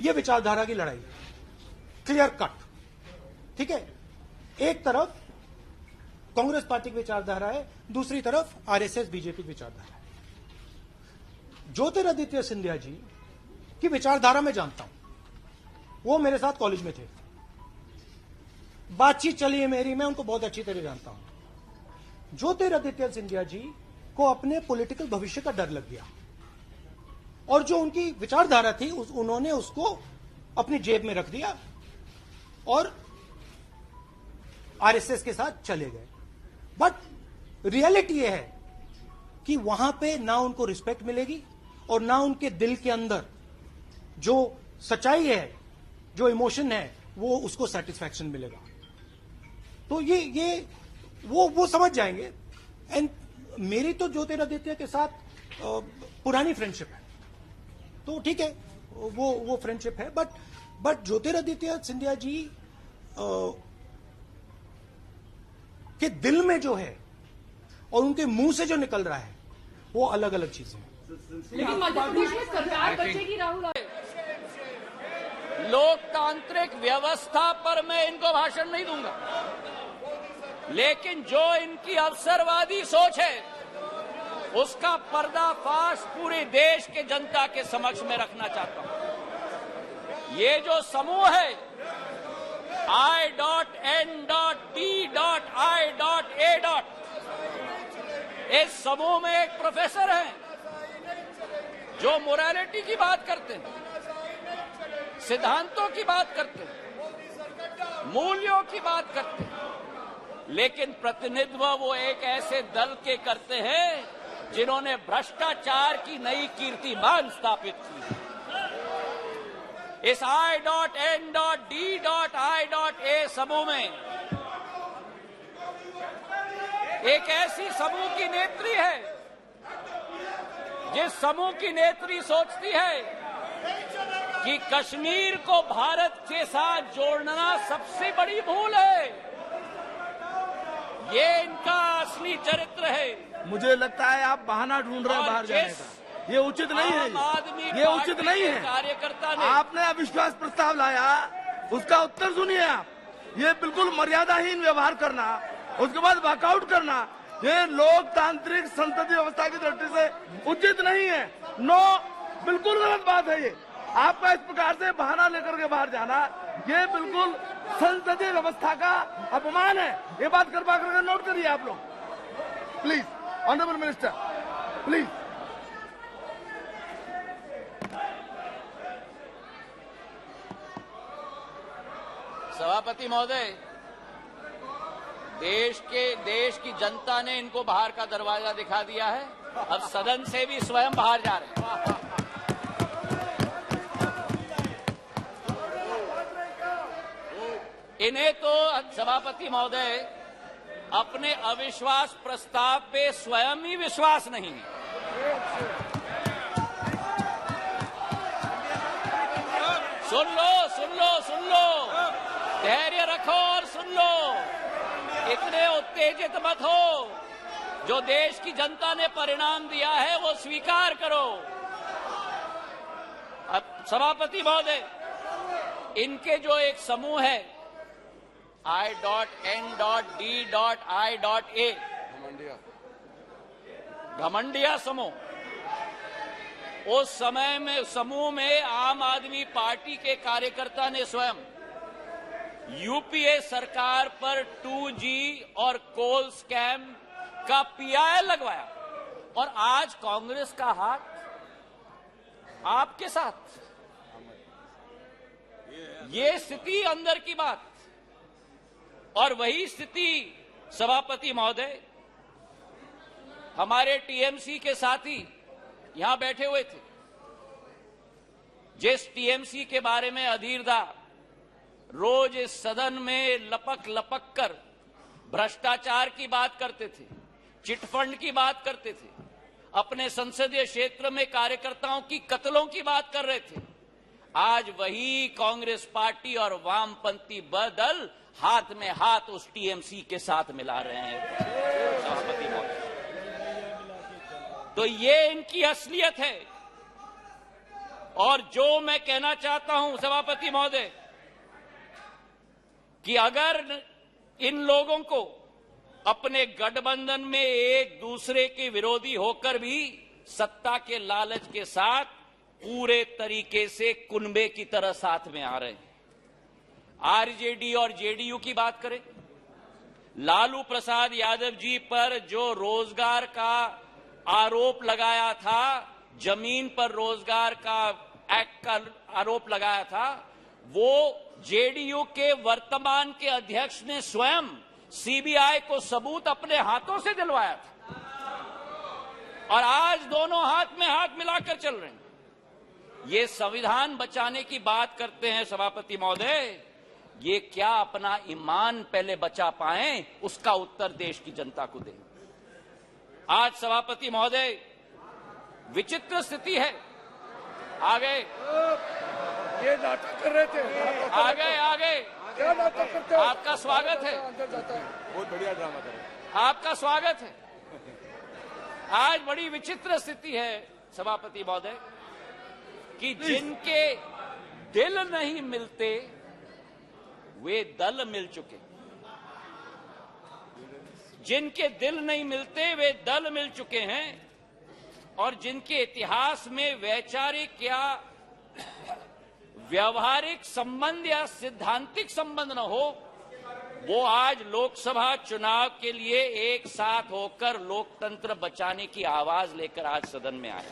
ये विचारधारा की लड़ाई है, क्लियर कट। ठीक है, एक तरफ कांग्रेस पार्टी की विचारधारा है, दूसरी तरफ आरएसएस बीजेपी की विचारधारा है। ज्योतिरादित्य सिंधिया जी की विचारधारा मैं जानता हूं, वो मेरे साथ कॉलेज में थे, बातचीत चली है मेरी, मैं उनको बहुत अच्छी तरह जानता हूं। ज्योतिरादित्य सिंधिया जी को अपने पॉलिटिकल भविष्य का डर लग गया और जो उनकी विचारधारा थी उन्होंने उसको अपनी जेब में रख दिया और आरएसएस के साथ चले गए। बट रियलिटी यह है कि वहां पे ना उनको रिस्पेक्ट मिलेगी और ना उनके दिल के अंदर जो सच्चाई है, जो इमोशन है, वो उसको सेटिस्फैक्शन मिलेगा। तो ये वो समझ जाएंगे। एंड मेरी तो ज्योतिरादित्य के साथ पुरानी फ्रेंडशिप है, तो ठीक है, वो फ्रेंडशिप है। बट ज्योतिरादित्य सिंधिया जी के दिल में जो है और उनके मुंह से जो निकल रहा है वो अलग अलग चीजें हैं। लेकिन मध्य प्रदेश में सरकार बचेगी राहुल। लोकतांत्रिक व्यवस्था पर मैं इनको भाषण नहीं दूंगा, लेकिन जो इनकी अवसरवादी सोच है उसका पर्दाफाश पूरे देश के जनता के समक्ष में रखना चाहता हूं। ये जो समूह है I.N.T.I.A. इस समूह में एक प्रोफेसर हैं जो मोरालिटी की बात करते हैं, सिद्धांतों की बात करते हैं, मूल्यों की बात करते हैं, लेकिन प्रतिनिधित्व वो एक ऐसे दल के करते हैं जिन्होंने भ्रष्टाचार की नई कीर्तिमान स्थापित की। इस I.N.D.I.A. समूह में एक ऐसी समूह की नेत्री है जिस समूह की नेत्री सोचती है कि कश्मीर को भारत के साथ जोड़ना सबसे बड़ी भूल है। ये इनका असली चरित्र है। मुझे लगता है आप बहाना ढूंढ रहे हैं बाहर जाने का, ये उचित नहीं है। ये उचित नहीं है। कार्यकर्ता ने आपने अविश्वास प्रस्ताव लाया, उसका उत्तर सुनिए आप। ये बिल्कुल मर्यादाहीन व्यवहार करना, उसके बाद वॉकआउट करना, ये लोकतांत्रिक संसदीय व्यवस्था की दृष्टि से उचित नहीं है। नो, बिल्कुल गलत बात है ये। आपका इस प्रकार से बहाना लेकर के बाहर जाना, ये बिल्कुल संसदीय व्यवस्था का अपमान है। ये बात कृपा करके नोट करिए आप लोग, प्लीज। Honourable minister, please. सभापति महोदय, देश की जनता ने इनको बाहर का दरवाजा दिखा दिया है। अब सदन से भी स्वयं बाहर जा रहे हैं। इन्हें तो सभापति महोदय अपने अविश्वास प्रस्ताव पे स्वयं ही विश्वास नहीं है। सुन लो, धैर्य रखो और सुन लो। इतने उत्तेजित मत हो। जो देश की जनता ने परिणाम दिया है वो स्वीकार करो। अब सभापति महोदय, इनके जो एक समूह है I.N.D.I.A. घमंडिया समूह, उस समय में समूह में आम आदमी पार्टी के कार्यकर्ता ने स्वयं यूपीए सरकार पर 2G और कोल स्कैम का PI लगवाया और आज कांग्रेस का हाथ आपके साथ। ये स्थिति अंदर की बात। और वही स्थिति सभापति महोदय हमारे टीएमसी के साथी यहां बैठे हुए थे, जिस टीएमसी के बारे में अधीर दा रोज इस सदन में लपक कर भ्रष्टाचार की बात करते थे, चिटफंड की बात करते थे, अपने संसदीय क्षेत्र में कार्यकर्ताओं की कत्लों की बात कर रहे थे। आज वही कांग्रेस पार्टी और वामपंथी दल हाथ में हाथ उस टीएमसी के साथ मिला रहे हैं सभापति महोदय। तो ये इनकी असलियत है। और जो मैं कहना चाहता हूं सभापति महोदय कि अगर इन लोगों को अपने गठबंधन में एक दूसरे के विरोधी होकर भी सत्ता के लालच के साथ पूरे तरीके से कुनबे की तरह साथ में आ रहे हैं। आरजेडी और जेडीयू की बात करें, लालू प्रसाद यादव जी पर जो रोजगार का आरोप लगाया था, जमीन पर रोजगार का एक्ट का आरोप लगाया था, वो जेडीयू के वर्तमान के अध्यक्ष ने स्वयं सीबीआई को सबूत अपने हाथों से दिलवाया था और आज दोनों हाथ में हाथ मिलाकर चल रहे हैं। ये संविधान बचाने की बात करते हैं सभापति महोदय, ये क्या अपना ईमान पहले बचा पाएं, उसका उत्तर देश की जनता को दें। आज सभापति महोदय विचित्र स्थिति है। आ गए, ये नाटक कर रहे थे, आ गए, क्या नाटक करते हो? आपका स्वागत है, बहुत बढ़िया ड्रामा कर रहे हैं। आपका स्वागत है। आज बड़ी विचित्र स्थिति है सभापति महोदय कि जिनके दिल नहीं मिलते वे दल मिल चुके, जिनके दिल नहीं मिलते वे दल मिल चुके हैं और जिनके इतिहास में वैचारिक या व्यवहारिक संबंध या सिद्धांतिक संबंध न हो, वो आज लोकसभा चुनाव के लिए एक साथ होकर लोकतंत्र बचाने की आवाज लेकर आज सदन में आए।